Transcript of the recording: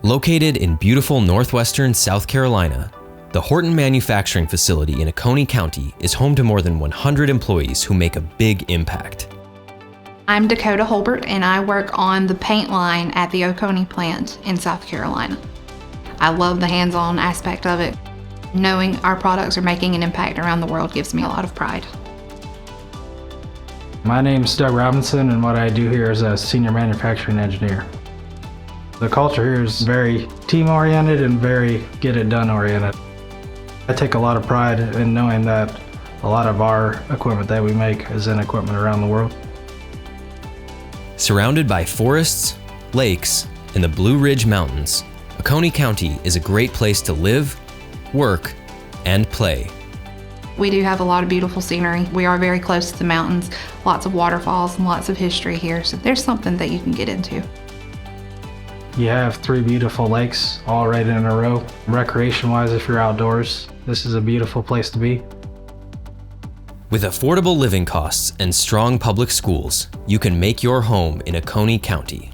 Located in beautiful northwestern South Carolina, the Horton manufacturing facility in Oconee County is home to more than 100 employees who make a big impact. I'm Dakota Holbert, and I work on the paint line at the Oconee plant in South Carolina. I love the hands-on aspect of it. Knowing our products are making an impact around the world gives me a lot of pride. My name's Doug Robinson, and what I do here is a senior manufacturing engineer. The culture here is very team-oriented and very get-it-done-oriented. I take a lot of pride in knowing that a lot of our equipment that we make is in equipment around the world. Surrounded by forests, lakes, and the Blue Ridge Mountains, Oconee County is a great place to live, work, and play. We do have a lot of beautiful scenery. We are very close to the mountains, lots of waterfalls and lots of history here, so there's something that you can get into. You have 3 beautiful lakes all right in a row. Recreation-wise, if you're outdoors, this is a beautiful place to be. With affordable living costs and strong public schools, you can make your home in Oconee County.